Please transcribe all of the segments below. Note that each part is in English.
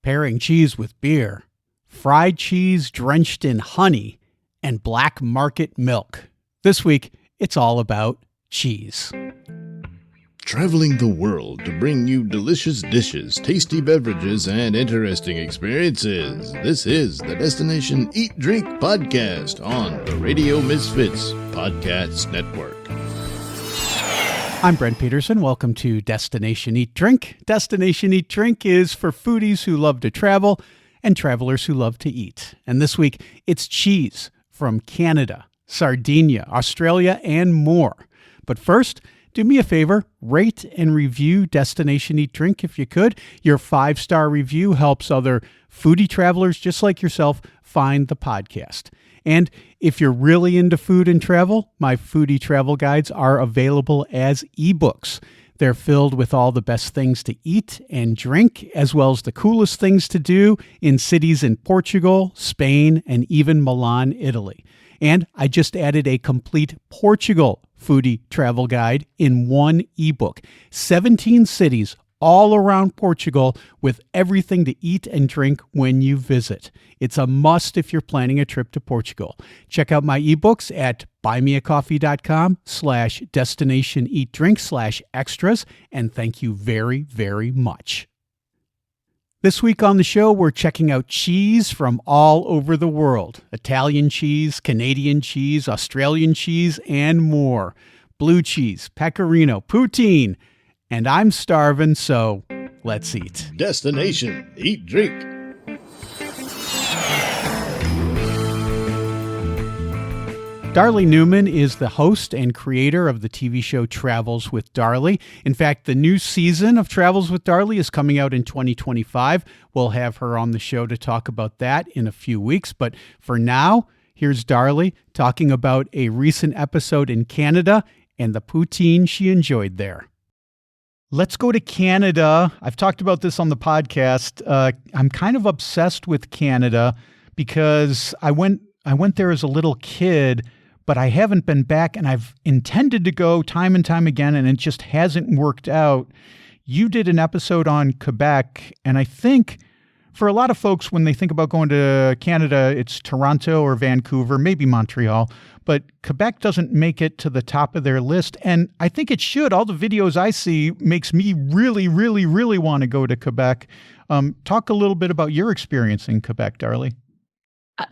pairing cheese with beer, fried cheese drenched in honey, and black market milk. This week, it's all about cheese. Traveling the world to bring you delicious dishes, tasty beverages, and interesting experiences. This is the Destination Eat Drink Podcast on the Radio Misfits Podcast Network. I'm Brent Peterson. Welcome to Destination Eat Drink. Destination Eat Drink is for foodies who love to travel and travelers who love to eat. And this week, it's cheese from Canada, Sardinia, Australia, and more. But first, do me a favor, rate and review Destination Eat Drink if you could. Your 5-star review helps other foodie travelers just like yourself find the podcast. And if you're really into food and travel, my foodie travel guides are available as ebooks. They're filled with all the best things to eat and drink, as well as the coolest things to do in cities in Portugal, Spain, and even Milan, Italy. And I just added a complete Portugal foodie travel guide in one ebook. 17 cities all around Portugal with everything to eat and drink when you visit. It's a must if you're planning a trip to Portugal. Check out my ebooks at buymeacoffee.com/destinationeatdrink/extras, and thank you very, very much. This week on the show, we're checking out cheese from all over the world. Italian cheese, Canadian cheese, Australian cheese, and more. Blue cheese, pecorino, poutine. And I'm starving, so let's eat. Destination Eat Drink. Darlie Newman is the host and creator of the TV show Travels with Darlie. In fact, the new season of Travels with Darlie is coming out in 2025. We'll have her on the show to talk about that in a few weeks. But for now, here's Darlie talking about a recent episode in Canada and the poutine she enjoyed there. Let's go to Canada. I've talked about this on the podcast. I'm kind of obsessed with Canada because I went there as a little kid, but I haven't been back, and I've intended to go time and time again, and it just hasn't worked out. You did an episode on Quebec, and I think for a lot of folks, when they think about going to Canada, it's Toronto or Vancouver, maybe Montreal, but Quebec doesn't make it to the top of their list, and I think it should. All the videos I see makes me really, really, really want to go to Quebec. Talk a little bit about your experience in Quebec, Darlie.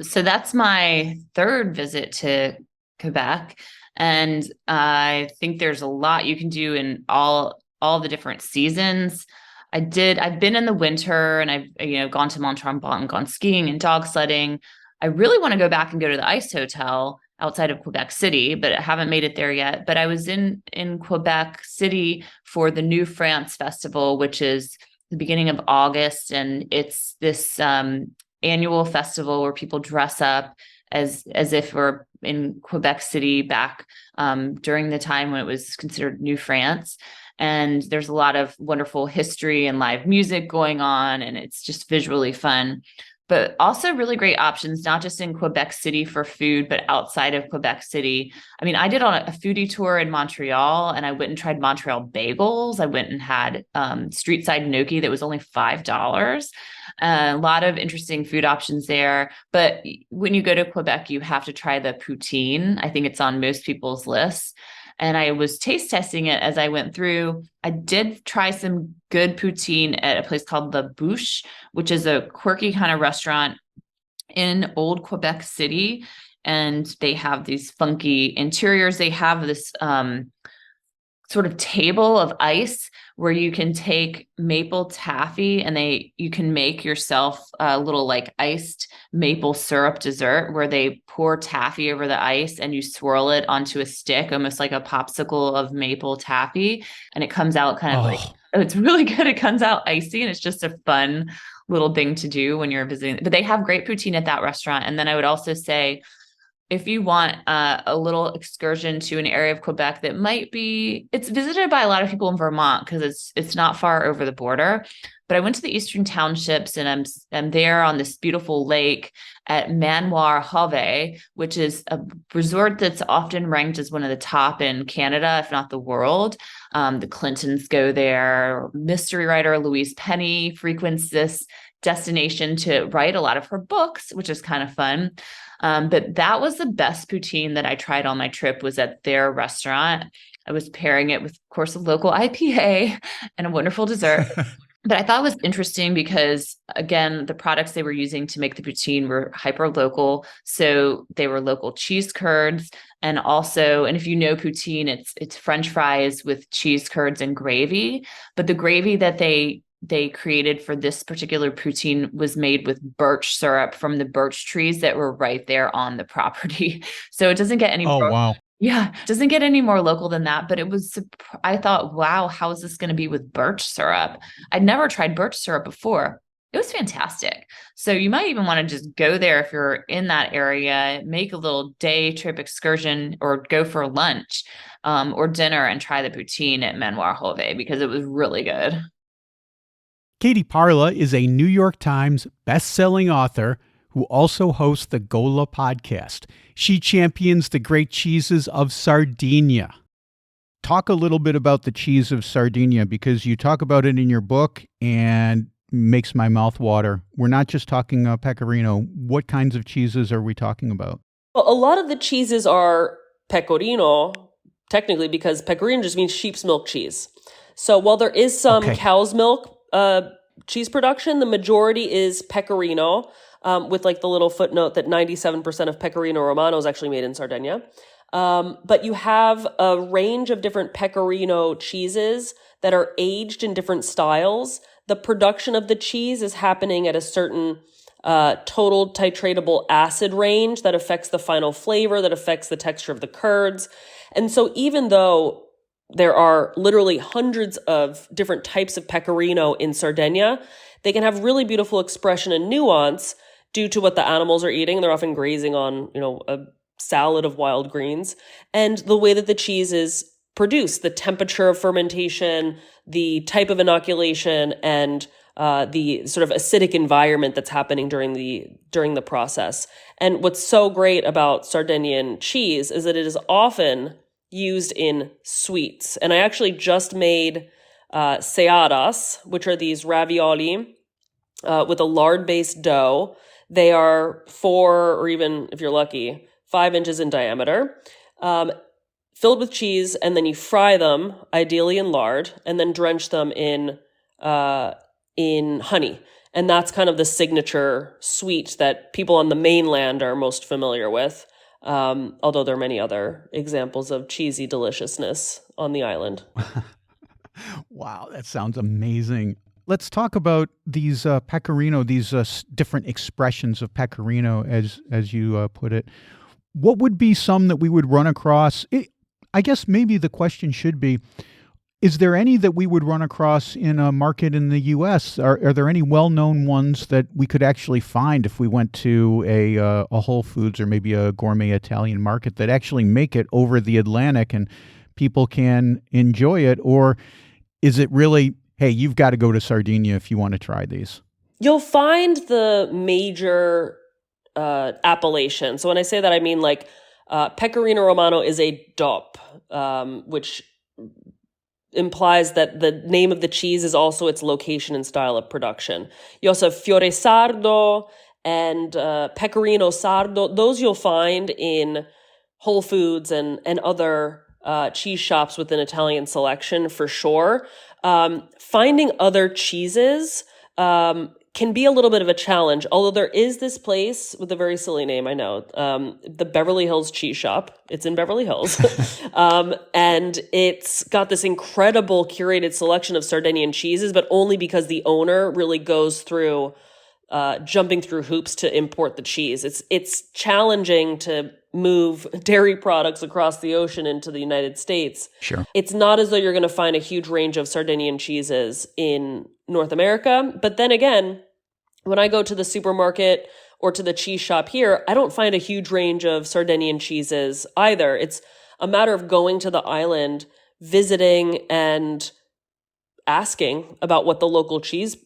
So that's my third visit to Quebec, and I think there's a lot you can do in all the different seasons. I've been in the winter, and I've gone to Mont Tremblant and gone skiing and dog sledding. I really want to go back and go to the Ice Hotel outside of Quebec City, but I haven't made it there yet. But I was in Quebec City for the New France Festival, which is the beginning of August, and it's this annual festival where people dress up as if we're in Quebec City back during the time when it was considered New France. And there's a lot of wonderful history and live music going on, and it's just visually fun. But also really great options, not just in Quebec City for food, but outside of Quebec City. I mean, I did on a foodie tour in Montreal, and I went and tried Montreal bagels. I went and had street side gnocchi that was only $5. A lot of interesting food options there. But when you go to Quebec, you have to try the poutine. I think it's on most people's lists. And I was taste testing it as I went through. I did try some good poutine at a place called The Bouche, which is a quirky kind of restaurant in Old Quebec City. And they have these funky interiors. They have this sort of table of ice where you can take maple taffy and you can make yourself a little like iced maple syrup dessert where they pour taffy over the ice and you swirl it onto a stick, almost like a popsicle of maple taffy. And it comes out kind of it's really good. It comes out icy, and it's just a fun little thing to do when you're visiting. But they have great poutine at that restaurant. And then I would also say, if you want a little excursion to an area of Quebec that it's visited by a lot of people in Vermont because it's not far over the border. But I went to the Eastern Townships, and I'm there on this beautiful lake at Manoir Have, which is a resort that's often ranked as one of the top in Canada, if not the world. The Clintons go there. Mystery writer Louise Penny frequents this destination to write a lot of her books, which is kind of fun. But that was the best poutine that I tried on my trip, was at their restaurant. I was pairing it with, of course, a local IPA and a wonderful dessert. But I thought it was interesting because, again, the products they were using to make the poutine were hyper local. So they were local cheese curds. And also, and if you know poutine, it's French fries with cheese curds and gravy. But the gravy that they created for this particular poutine was made with birch syrup from the birch trees that were right there on the property. So it doesn't get any Oh, more, wow. yeah, doesn't get any more local than that. But it was, I thought, wow, how is this going to be with birch syrup? I'd never tried birch syrup before. It was fantastic. So you might even want to just go there if you're in that area, make a little day trip excursion, or go for lunch or dinner and try the poutine at Manoir Hove, because it was really good. Katie Parla is a New York Times best-selling author who also hosts the Gola podcast. She champions the great cheeses of Sardinia. Talk a little bit about the cheese of Sardinia, because you talk about it in your book and makes my mouth water. We're not just talking pecorino. What kinds of cheeses are we talking about? Well, a lot of the cheeses are pecorino, technically, because pecorino just means sheep's milk cheese. So while there is some cow's milk cheese production, the majority is pecorino, with like the little footnote that 97% of pecorino romano is actually made in Sardinia. But you have a range of different pecorino cheeses that are aged in different styles. The production of the cheese is happening at a certain total titratable acid range that affects the final flavor, that affects the texture of the curds. And so even though there are literally hundreds of different types of pecorino in Sardinia, they can have really beautiful expression and nuance due to what the animals are eating. They're often grazing on, a salad of wild greens, and the way that the cheese is produced, the temperature of fermentation, the type of inoculation, and the sort of acidic environment that's happening during the process. And what's so great about Sardinian cheese is that it is often used in sweets. And I actually just made seadas, which are these ravioli with a lard-based dough. They are 4, or even, if you're lucky, 5 inches in diameter, filled with cheese, and then you fry them, ideally in lard, and then drench them in honey. And that's kind of the signature sweet that people on the mainland are most familiar with. Although there are many other examples of cheesy deliciousness on the island. Wow, that sounds amazing. Let's talk about these pecorino, these different expressions of pecorino, as you put it. What would be some that we would run across? I guess maybe the question should be, is there any that we would run across in a market in the U.S.? Are there any well-known ones that we could actually find if we went to a Whole Foods or maybe a gourmet Italian market that actually make it over the Atlantic and people can enjoy it? Or is it really, hey, you've got to go to Sardinia if you want to try these? You'll find the major appellation. So when I say that, I mean like pecorino romano is a DOP, which implies that the name of the cheese is also its location and style of production. You also have Fiore Sardo and Pecorino Sardo. Those you'll find in Whole Foods and other cheese shops within Italian selection for sure. Finding other cheeses can be a little bit of a challenge, although there is this place with a very silly name, I know, the Beverly Hills Cheese Shop. It's in Beverly Hills. And it's got this incredible curated selection of Sardinian cheeses, but only because the owner really goes through jumping through hoops to import the cheese. It's challenging to move dairy products across the ocean into the United States. Sure. It's not as though you're going to find a huge range of Sardinian cheeses in North America. But then again, when I go to the supermarket or to the cheese shop here, I don't find a huge range of Sardinian cheeses either. It's a matter of going to the island, visiting, and asking about what the local cheese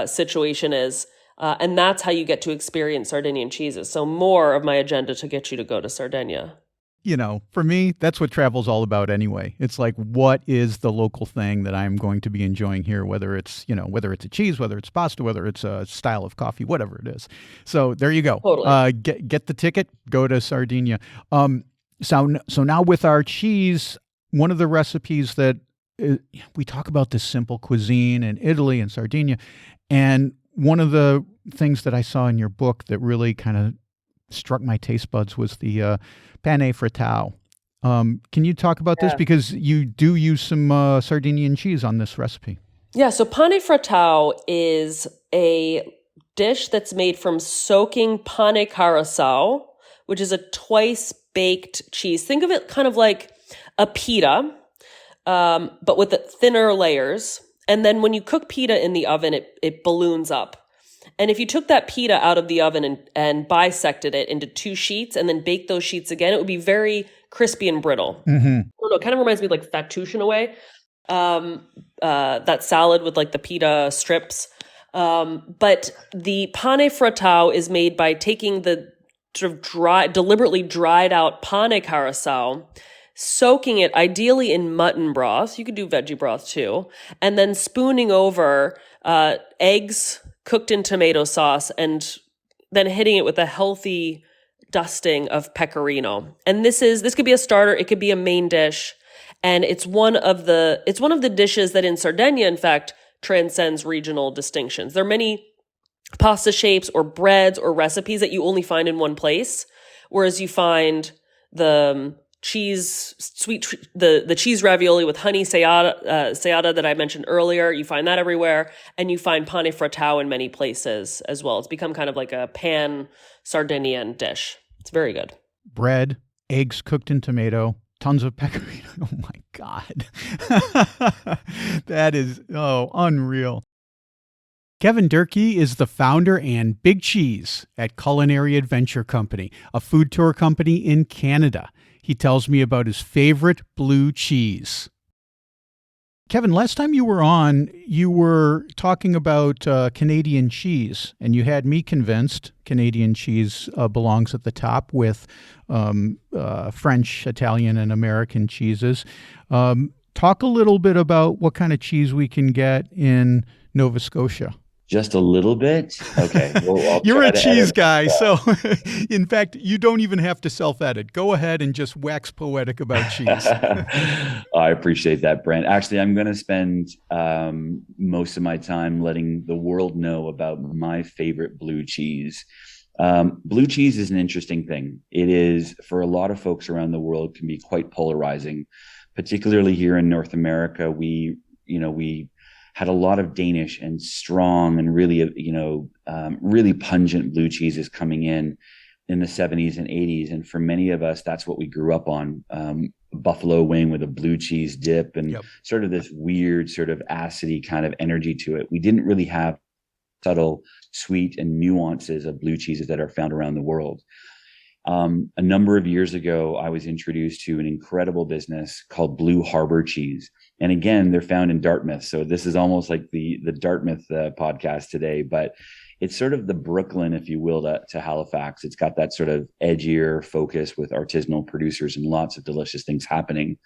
situation is. And that's how you get to experience Sardinian cheeses. So more of my agenda to get you to go to Sardinia. for me, that's what travel's all about anyway. It's like, what is the local thing that I'm going to be enjoying here, whether it's a cheese, whether it's pasta, whether it's a style of coffee, whatever it is. So there you go. Totally. Get the ticket, go to Sardinia. So now with our cheese, one of the recipes that we talk about this simple cuisine in Italy and Sardinia, and one of the things that I saw in your book that really kind of struck my taste buds was the pane frittata. Can you talk about this? Because you do use some Sardinian cheese on this recipe. Yeah, so pane frittata is a dish that's made from soaking pane carousel, which is a twice-baked cheese. Think of it kind of like a pita, but with the thinner layers. And then when you cook pita in the oven, it balloons up. And if you took that pita out of the oven and bisected it into 2 sheets and then baked those sheets again, it would be very crispy and brittle. Mm-hmm. I don't know, it kind of reminds me of like fattoush in a way. That salad with like the pita strips. But the pane frittata is made by taking the sort of deliberately dried out pane carousel, soaking it ideally in mutton broth. You could do veggie broth too. And then spooning over eggs cooked in tomato sauce and then hitting it with a healthy dusting of pecorino. And this could be a starter, it could be a main dish. And it's one of the dishes that in Sardinia, in fact, transcends regional distinctions. There are many pasta shapes or breads or recipes that you only find in one place, whereas you find the cheese ravioli with honey sayata that I mentioned earlier. You find that everywhere, and you find pane frittata in many places as well. It's become kind of like a pan Sardinian dish. It's very good. Bread, eggs cooked in tomato, tons of pecorino. Oh my God. That is, unreal. Kevin Durkee is the founder and Big Cheese at Culinary Adventure Company, a food tour company in Canada. He tells me about his favorite blue cheese. Kevin, last time you were on, you were talking about Canadian cheese, and you had me convinced Canadian cheese belongs at the top with French, Italian, and American cheeses. Talk a little bit about what kind of cheese we can get in Nova Scotia. Just a little bit? Okay. Well, you're a cheese guy, so in fact, you don't even have to self-edit. Go ahead and just wax poetic about cheese. I appreciate that, Brent. Actually, I'm going to spend most of my time letting the world know about my favorite blue cheese. Blue cheese is an interesting thing. It is, for a lot of folks around the world, can be quite polarizing, particularly here in North America. We had a lot of Danish and strong and really, really pungent blue cheeses coming in the 70s and 80s. And for many of us, that's what we grew up on. Buffalo wing with a blue cheese dip and sort of this weird sort of acidy kind of energy to it. We didn't really have subtle, sweet and nuances of blue cheeses that are found around the world. A number of years ago, I was introduced to an incredible business called Blue Harbor Cheese. And again, they're found in Dartmouth. So this is almost like the Dartmouth podcast today, but it's sort of the Brooklyn, if you will, to Halifax. It's got that sort of edgier focus with artisanal producers and lots of delicious things happening.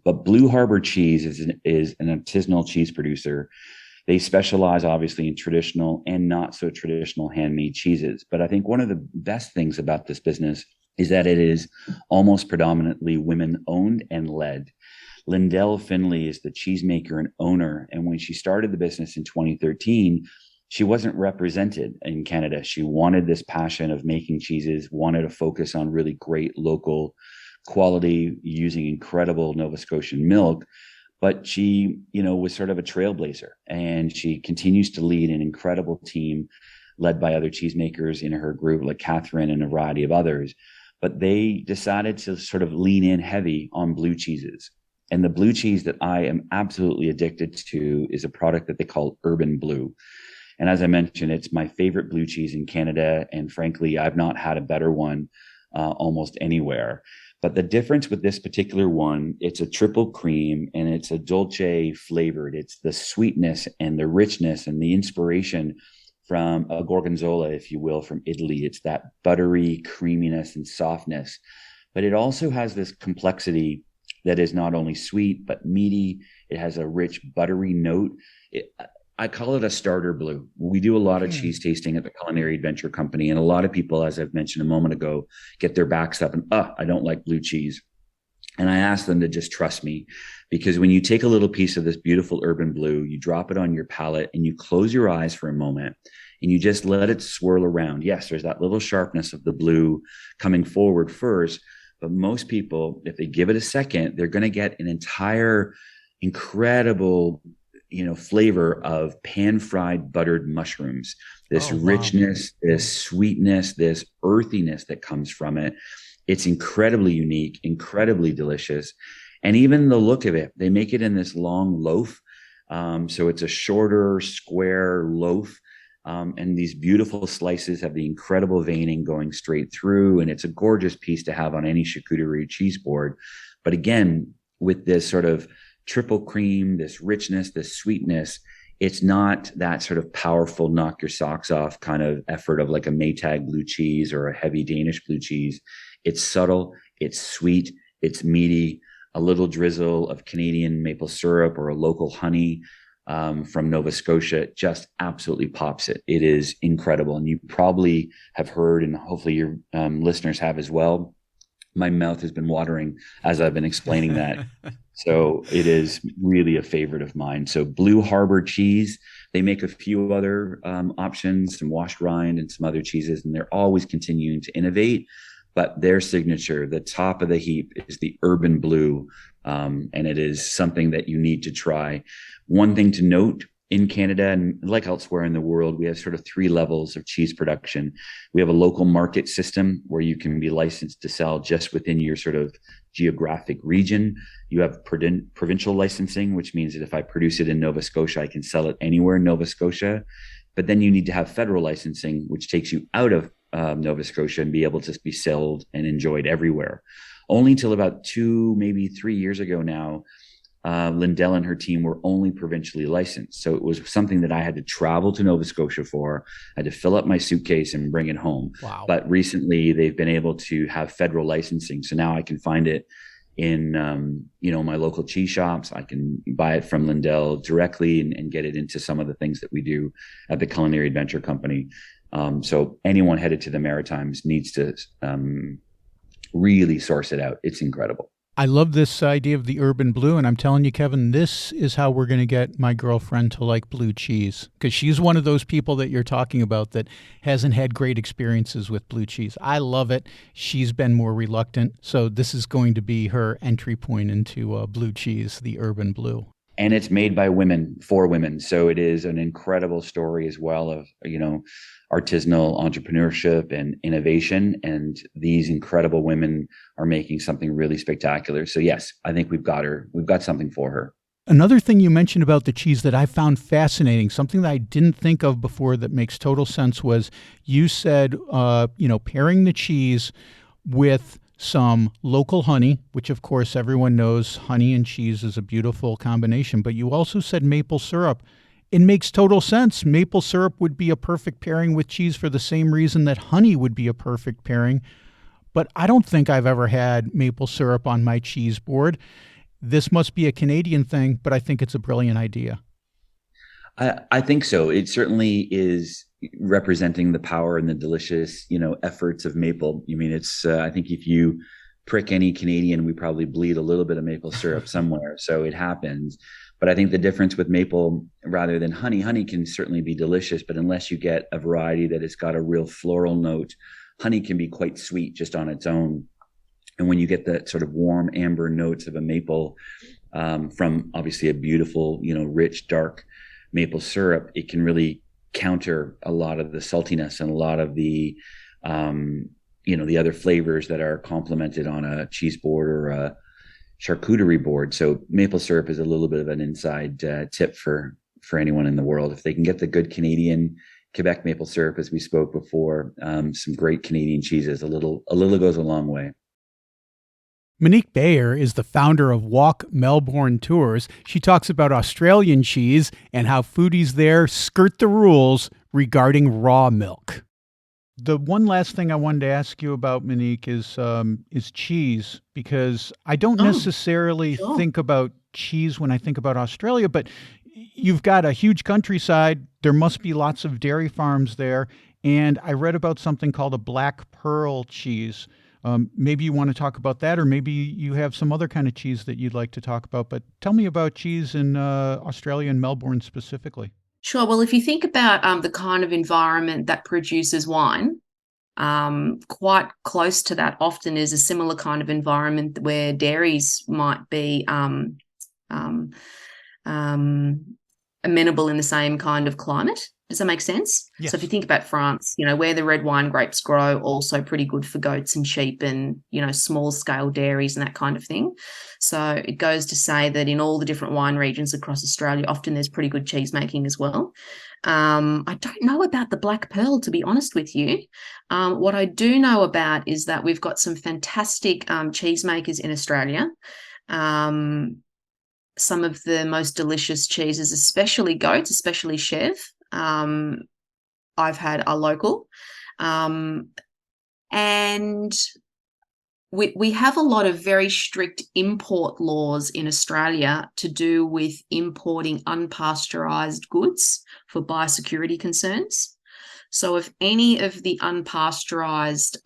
But Blue Harbor Cheese is an artisanal cheese producer. They specialize obviously in traditional and not so traditional handmade cheeses. But I think one of the best things about this business is that it is almost predominantly women owned and led. Lindell Finley is the cheesemaker and owner. And when she started the business in 2013, she wasn't represented in Canada. She wanted this passion of making cheeses, wanted to focus on really great local quality using incredible Nova Scotian milk. But she, was sort of a trailblazer, and she continues to lead an incredible team led by other cheesemakers in her group, like Catherine and a variety of others. But they decided to sort of lean in heavy on blue cheeses. And the blue cheese that I am absolutely addicted to is a product that they call Urban Blue. And as I mentioned, it's my favorite blue cheese in Canada. And frankly, I've not had a better one almost anywhere. But the difference with this particular one, it's a triple cream and it's a dolce flavored. It's the sweetness and the richness and the inspiration from a gorgonzola, if you will, from Italy. It's that buttery creaminess and softness. but it also has this complexity that is not only sweet, but meaty. It has a rich, buttery note. I call it a starter blue. We do a lot of cheese tasting at the Culinary Adventure Company. And a lot of people, as I've mentioned a moment ago, get their backs up and, I don't like blue cheese. And I ask them to just trust me, because when you take a little piece of this beautiful urban blue, you drop it on your palate and you close your eyes for a moment and you just let it swirl around. Yes, there's that little sharpness of the blue coming forward first, but most people, if they give it a second, they're going to get an entire incredible, flavor of pan-fried buttered mushrooms, this richness, this sweetness, this earthiness that comes from it. It's incredibly unique, incredibly delicious. And even the look of it, they make it in this long loaf. So it's a shorter, square loaf. And these beautiful slices have the incredible veining going straight through. And it's a gorgeous piece to have on any charcuterie cheese board. But again, with this sort of triple cream, this richness, this sweetness, it's not that sort of powerful, knock your socks off kind of effort of like a Maytag blue cheese or a heavy Danish blue cheese. It's subtle, it's sweet, it's meaty, a little drizzle of Canadian maple syrup or a local honey from Nova Scotia just absolutely pops it. It is incredible. And you probably have heard, and hopefully your listeners have as well, my mouth has been watering as I've been explaining that. So it is really a favorite of mine. So Blue Harbor cheese, they make a few other options, some washed rind and some other cheeses, and they're always continuing to innovate. But their signature, the top of the heap, is the urban blue. And it is something that you need to try. One thing to note, in Canada and like elsewhere in the world, we have sort of 3 levels of cheese production. We have a local market system where you can be licensed to sell just within your sort of geographic region. You have provincial licensing, which means that if I produce it in Nova Scotia, I can sell it anywhere in Nova Scotia. But then you need to have federal licensing, which takes you out of Nova Scotia and be able to be sold and enjoyed everywhere. Only till about 2, maybe 3 years ago now, Lindell and her team were only provincially licensed. So it was something that I had to travel to Nova Scotia for. I had to fill up my suitcase and bring it home. Wow. But recently they've been able to have federal licensing. So now I can find it in, my local cheese shops. I can buy it from Lindell directly and get it into some of the things that we do at the Culinary Adventure Company. So anyone headed to the Maritimes needs to really source it out. It's incredible. I love this idea of the urban blue, and I'm telling you, Kevin, this is how we're going to get my girlfriend to like blue cheese, because she's one of those people that you're talking about that hasn't had great experiences with blue cheese. I love it. She's been more reluctant, so this is going to be her entry point into blue cheese, the urban blue. And it's made by women for women. So it is an incredible story as well of, artisanal entrepreneurship and innovation. And these incredible women are making something really spectacular. So yes, I think we've got her. We've got something for her. Another thing you mentioned about the cheese that I found fascinating, something that I didn't think of before that makes total sense, was you said, pairing the cheese with some local honey, which of course everyone knows honey and cheese is a beautiful combination, but you also said maple syrup. It makes total sense. Maple syrup would be a perfect pairing with cheese for the same reason that honey would be a perfect pairing. But I don't think I've ever had maple syrup on my cheese board. This must be a Canadian thing, but I think it's a brilliant idea. I think so. It certainly is representing the power and the delicious, efforts of maple. I mean, it's, I think if you prick any Canadian, we probably bleed a little bit of maple syrup somewhere. So it happens. But I think the difference with maple rather than honey can certainly be delicious, but unless you get a variety that has got a real floral note, honey can be quite sweet just on its own. And when you get that sort of warm amber notes of a maple from obviously a beautiful, rich, dark maple syrup, it can really counter a lot of the saltiness and a lot of the, the other flavors that are complemented on a cheese board or a charcuterie board. So maple syrup is a little bit of an inside tip for anyone in the world. If they can get the good Canadian Quebec maple syrup, as we spoke before, some great Canadian cheeses, a little goes a long way. Monique Bayer is the founder of Walk Melbourne Tours. She talks about Australian cheese and how foodies there skirt the rules regarding raw milk. The one last thing I wanted to ask you about, Monique, is cheese, because I don't Oh, necessarily sure. think about cheese when I think about Australia, but you've got a huge countryside. There must be lots of dairy farms there. And I read about something called a black pearl cheese. Maybe you want to talk about that, or maybe you have some other kind of cheese that you'd like to talk about. But tell me about cheese in Australia and Melbourne specifically. Sure. Well, if you think about the kind of environment that produces wine, quite close to that often is a similar kind of environment where dairies might be um, amenable in the same kind of climate. Does that make sense? Yes. So if you think about France, where the red wine grapes grow, also pretty good for goats and sheep and, small scale dairies and that kind of thing. So it goes to say that in all the different wine regions across Australia, often there's pretty good cheese making as well. I don't know about the Black Pearl, to be honest with you. What I do know about is that we've got some fantastic cheesemakers in Australia. Some of the most delicious cheeses, especially goats, especially Chev, I've had are local. And we have a lot of very strict import laws in Australia to do with importing unpasteurized goods for biosecurity concerns. So if any of the unpasteurized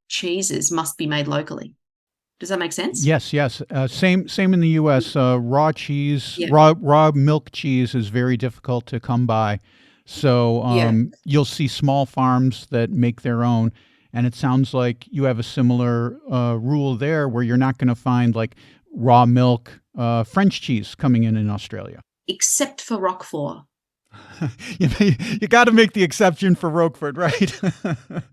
cheeses must be made locally. Does that make sense? Yes, yes. Same in the U.S. Raw cheese, Yeah. raw milk cheese is very difficult to come by. So you'll see small farms that make their own, and it sounds like you have a similar rule there, where you're not going to find like raw milk French cheese coming in Australia. Except for Roquefort. You got to make the exception for Roquefort, right?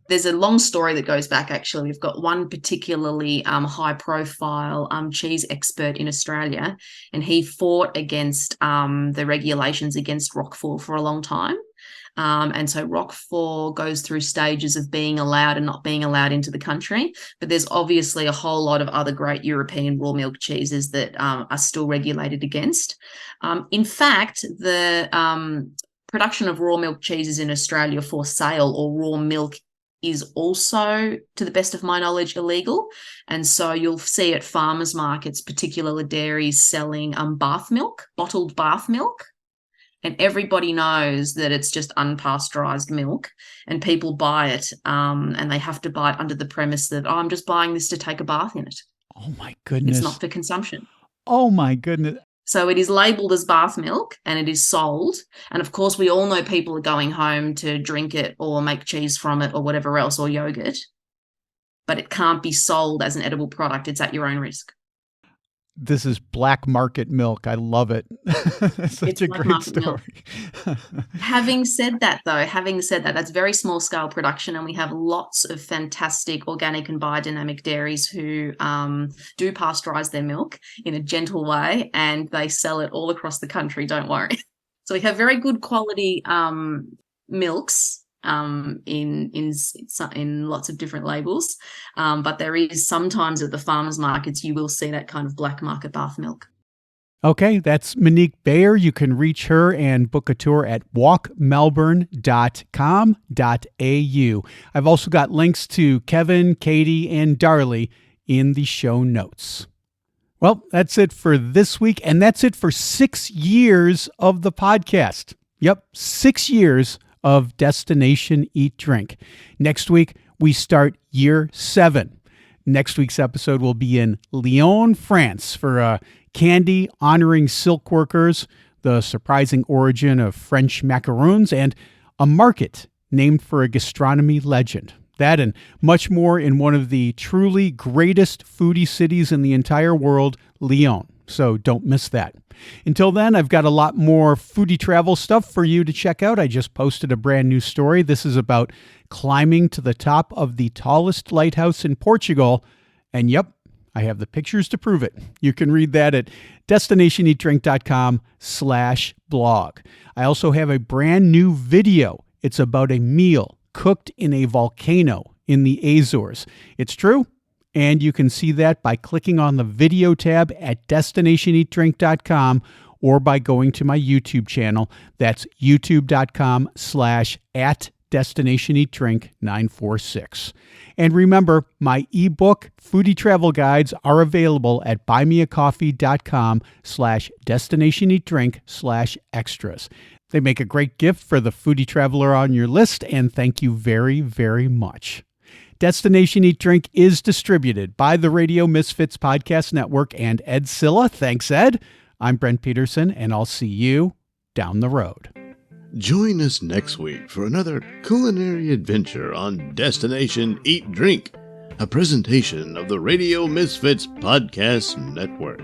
There's a long story that goes back, actually. We've got one particularly high-profile cheese expert in Australia, and he fought against the regulations against Roquefort for a long time. And so Roquefort goes through stages of being allowed and not being allowed into the country. But there's obviously a whole lot of other great European raw milk cheeses that are still regulated against. In fact, the production of raw milk cheeses in Australia for sale, or raw milk, is also, to the best of my knowledge, illegal. And so you'll see at farmers markets, particularly dairies, selling bath milk, bottled bath milk. And everybody knows that it's just unpasteurized milk, and people buy it and they have to buy it under the premise that, I'm just buying this to take a bath in it. Oh, my goodness. It's not for consumption. Oh, my goodness. So it is labelled as bath milk and it is sold. And of course, we all know people are going home to drink it or make cheese from it or whatever else, or yogurt. But it can't be sold as an edible product. It's at your own risk. This is black market milk. I love it. Such a great story. Having said that, that's very small scale production, and we have lots of fantastic organic and biodynamic dairies who do pasteurize their milk in a gentle way, and they sell it all across the country. Don't worry. So we have very good quality milks in lots of different labels, but there is sometimes at the farmers markets you will see that kind of black market bath milk. Okay, that's Monique Bayer. You can reach her and book a tour at walkmelbourne.com.au. I've also got links to Kevin, Katie, and Darley in the show notes. Well, that's it for this week, and that's it for 6 years of the podcast. Yep, 6 years of Destination Eat Drink. Next week, we start year 7. Next week's episode will be in Lyon, France, for a candy honoring silk workers, the surprising origin of French macaroons, and a market named for a gastronomy legend. That and much more in one of the truly greatest foodie cities in the entire world, Lyon. So don't miss that. Until then, I've got a lot more foodie travel stuff for you to check out. I just posted a brand new story. This is about climbing to the top of the tallest lighthouse in Portugal. And yep, I have the pictures to prove it. You can read that at destinationeatdrink.com/blog. I also have a brand new video. It's about a meal cooked in a volcano in the Azores. It's true. And you can see that by clicking on the video tab at destinationeatdrink.com or by going to my YouTube channel. That's youtube.com/@destinationeatdrink. Destination Eat Drink 946. And remember, my ebook, Foodie Travel Guides, are available at buymeacoffee.com/destinationeatdrink/extras. They make a great gift for the foodie traveler on your list, and thank you very, very much. Destination Eat Drink is distributed by the Radio Misfits Podcast Network and Ed Silla. Thanks, Ed. I'm Brent Peterson, and I'll see you down the road. Join us next week for another culinary adventure on Destination Eat Drink, a presentation of the Radio Misfits Podcast Network.